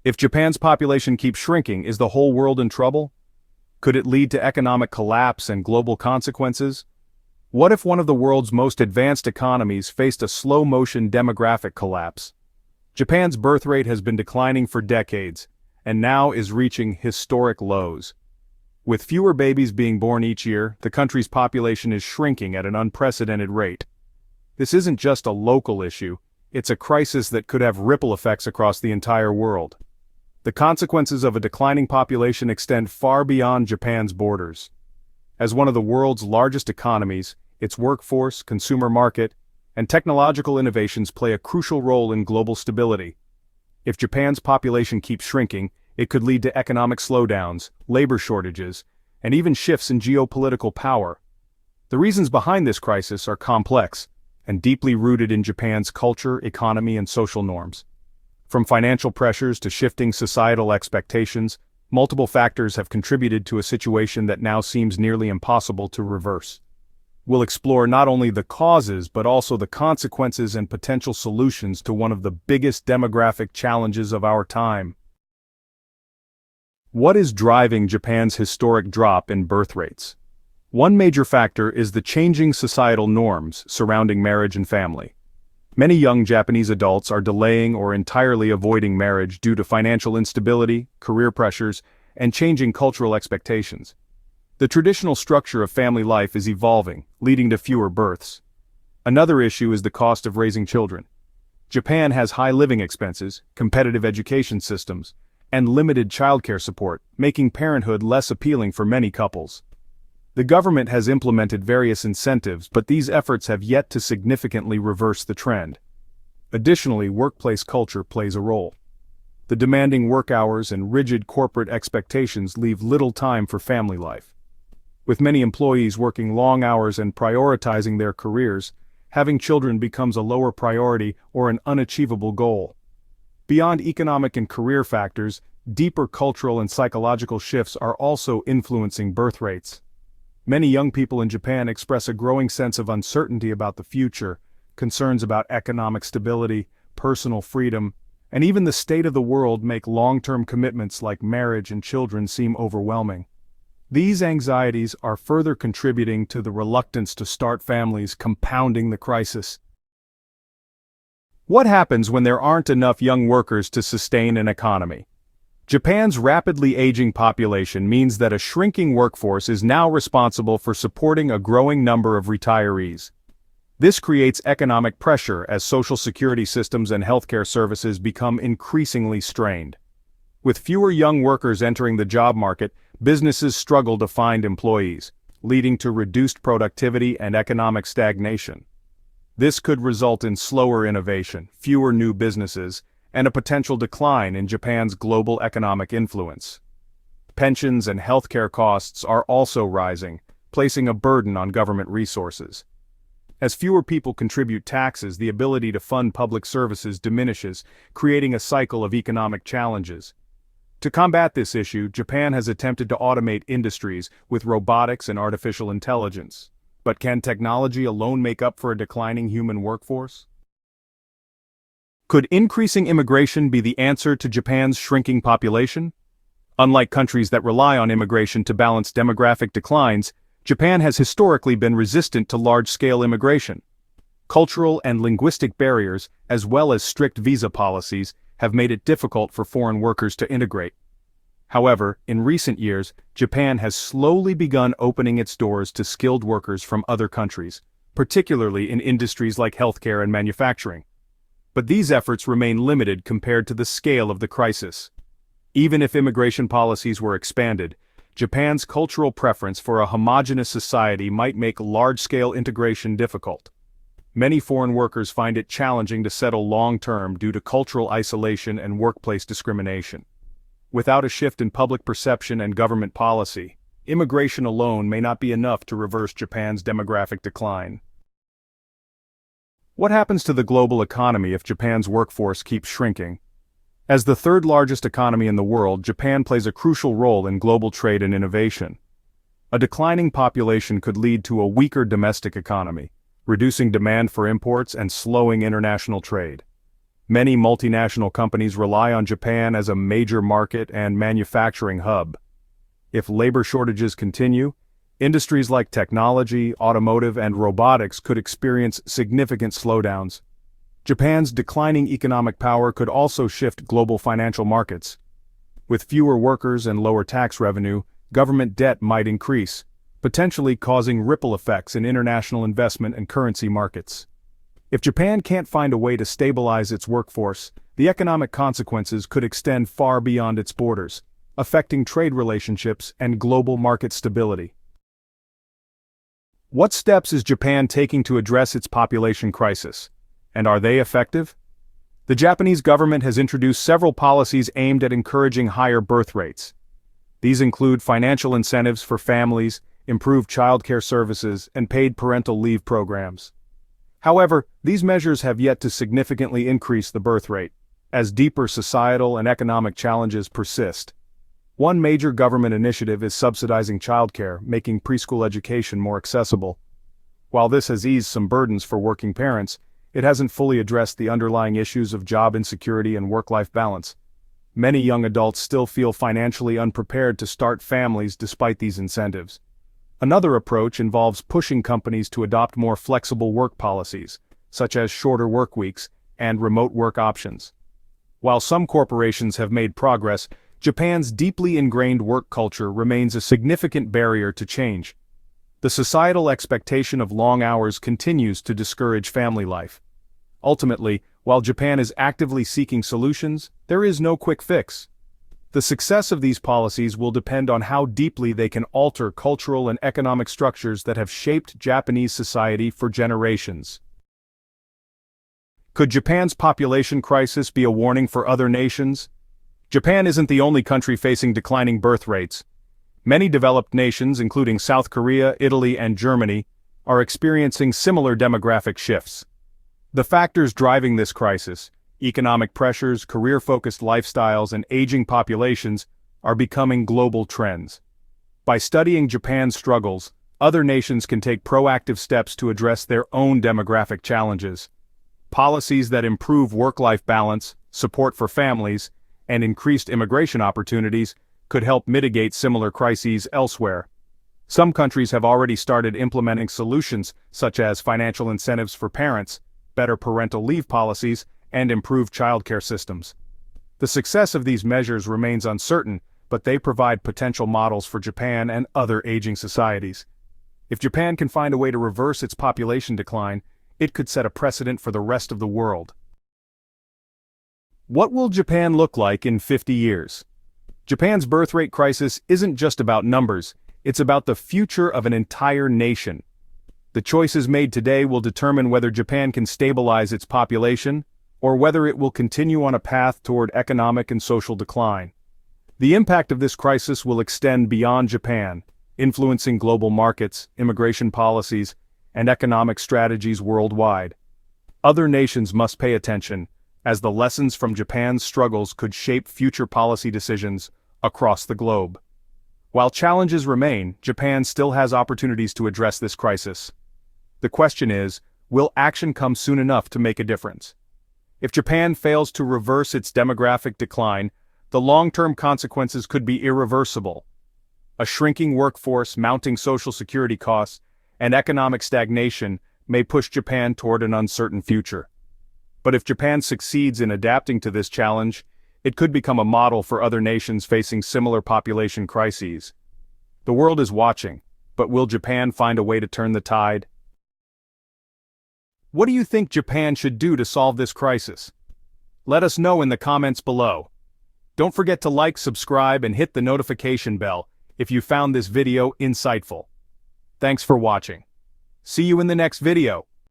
If Japan's population keeps shrinking, is the whole world in trouble? Could it lead to economic collapse and global consequences? What if one of the world's most advanced economies faced a slow-motion demographic collapse? Japan's birth rate has been declining for decades, and now is reaching historic lows. With fewer babies being born each year, the country's population is shrinking at an unprecedented rate. This isn't just a local issue, it's a crisis that could have ripple effects across the entire world. The consequences of a declining population extend far beyond Japan's borders. As one of the world's largest economies, its workforce, consumer market, and technological innovations play a crucial role in global stability. If Japan's population keeps shrinking, it could lead to economic slowdowns, labor shortages, and even shifts in geopolitical power. The reasons behind this crisis are complex and deeply rooted in Japan's culture, economy, and social norms. From financial pressures to shifting societal expectations, multiple factors have contributed to a situation that now seems nearly impossible to reverse. We'll explore not only the causes but also the consequences and potential solutions to one of the biggest demographic challenges of our time. What is driving Japan's historic drop in birth rates? One major factor is the changing societal norms surrounding marriage and family. Many young Japanese adults are delaying or entirely avoiding marriage due to financial instability, career pressures, and changing cultural expectations. The traditional structure of family life is evolving, leading to fewer births. Another issue is the cost of raising children. Japan has high living expenses, competitive education systems, and limited childcare support, making parenthood less appealing for many couples. The government has implemented various incentives, but these efforts have yet to significantly reverse the trend. Additionally, workplace culture plays a role. The demanding work hours and rigid corporate expectations leave little time for family life. With many employees working long hours and prioritizing their careers, having children becomes a lower priority or an unachievable goal. Beyond economic and career factors, deeper cultural and psychological shifts are also influencing birth rates. Many young people in Japan express a growing sense of uncertainty about the future, concerns about economic stability, personal freedom, and even the state of the world make long-term commitments like marriage and children seem overwhelming. These anxieties are further contributing to the reluctance to start families, compounding the crisis. What happens when there aren't enough young workers to sustain an economy? Japan's rapidly aging population means that a shrinking workforce is now responsible for supporting a growing number of retirees. This creates economic pressure as social security systems and healthcare services become increasingly strained. With fewer young workers entering the job market, businesses struggle to find employees, leading to reduced productivity and economic stagnation. This could result in slower innovation, fewer new businesses, and a potential decline in Japan's global economic influence. Pensions and healthcare costs are also rising, placing a burden on government resources. As fewer people contribute taxes, the ability to fund public services diminishes, creating a cycle of economic challenges. To combat this issue, Japan has attempted to automate industries with robotics and artificial intelligence. But can technology alone make up for a declining human workforce? Could increasing immigration be the answer to Japan's shrinking population? Unlike countries that rely on immigration to balance demographic declines, Japan has historically been resistant to large-scale immigration. Cultural and linguistic barriers, as well as strict visa policies, have made it difficult for foreign workers to integrate. However, in recent years, Japan has slowly begun opening its doors to skilled workers from other countries, particularly in industries like healthcare and manufacturing. But these efforts remain limited compared to the scale of the crisis. Even if immigration policies were expanded, Japan's cultural preference for a homogeneous society might make large-scale integration difficult. Many foreign workers find it challenging to settle long-term due to cultural isolation and workplace discrimination. Without a shift in public perception and government policy, immigration alone may not be enough to reverse Japan's demographic decline. What happens to the global economy if Japan's workforce keeps shrinking? As the third largest economy in the world, Japan plays a crucial role in global trade and innovation. A declining population could lead to a weaker domestic economy, reducing demand for imports and slowing international trade. Many multinational companies rely on Japan as a major market and manufacturing hub. If labor shortages continue, industries like technology, automotive, and robotics could experience significant slowdowns. Japan's declining economic power could also shift global financial markets. With fewer workers and lower tax revenue, government debt might increase, potentially causing ripple effects in international investment and currency markets. If Japan can't find a way to stabilize its workforce, the economic consequences could extend far beyond its borders, affecting trade relationships and global market stability. What steps is Japan taking to address its population crisis? And are they effective? The Japanese government has introduced several policies aimed at encouraging higher birth rates. These include financial incentives for families, improved childcare services, and paid parental leave programs. However, these measures have yet to significantly increase the birth rate, as deeper societal and economic challenges persist. One major government initiative is subsidizing childcare, making preschool education more accessible. While this has eased some burdens for working parents, it hasn't fully addressed the underlying issues of job insecurity and work-life balance. Many young adults still feel financially unprepared to start families despite these incentives. Another approach involves pushing companies to adopt more flexible work policies, such as shorter work weeks and remote work options. While some corporations have made progress, Japan's deeply ingrained work culture remains a significant barrier to change. The societal expectation of long hours continues to discourage family life. Ultimately, while Japan is actively seeking solutions, there is no quick fix. The success of these policies will depend on how deeply they can alter cultural and economic structures that have shaped Japanese society for generations. Could Japan's population crisis be a warning for other nations? Japan isn't the only country facing declining birth rates. Many developed nations, including South Korea, Italy, and Germany, are experiencing similar demographic shifts. The factors driving this crisis, economic pressures, career-focused lifestyles, and aging populations, are becoming global trends. By studying Japan's struggles, other nations can take proactive steps to address their own demographic challenges. Policies that improve work-life balance, support for families, and increased immigration opportunities could help mitigate similar crises elsewhere. Some countries have already started implementing solutions such as financial incentives for parents, better parental leave policies, and improved childcare systems. The success of these measures remains uncertain, but they provide potential models for Japan and other aging societies. If Japan can find a way to reverse its population decline, it could set a precedent for the rest of the world. What will Japan look like in 50 years? Japan's birth rate crisis isn't just about numbers, it's about the future of an entire nation. The choices made today will determine whether Japan can stabilize its population, or whether it will continue on a path toward economic and social decline. The impact of this crisis will extend beyond Japan, influencing global markets, immigration policies, and economic strategies worldwide. Other nations must pay attention, as the lessons from Japan's struggles could shape future policy decisions across the globe. While challenges remain, Japan still has opportunities to address this crisis. The question is, will action come soon enough to make a difference? If Japan fails to reverse its demographic decline, the long-term consequences could be irreversible. A shrinking workforce, mounting social security costs, and economic stagnation may push Japan toward an uncertain future. But if Japan succeeds in adapting to this challenge, it could become a model for other nations facing similar population crises. The world is watching, but will Japan find a way to turn the tide? What do you think Japan should do to solve this crisis? Let us know in the comments below. Don't forget to like, subscribe, and hit the notification bell if you found this video insightful. Thanks for watching. See you in the next video.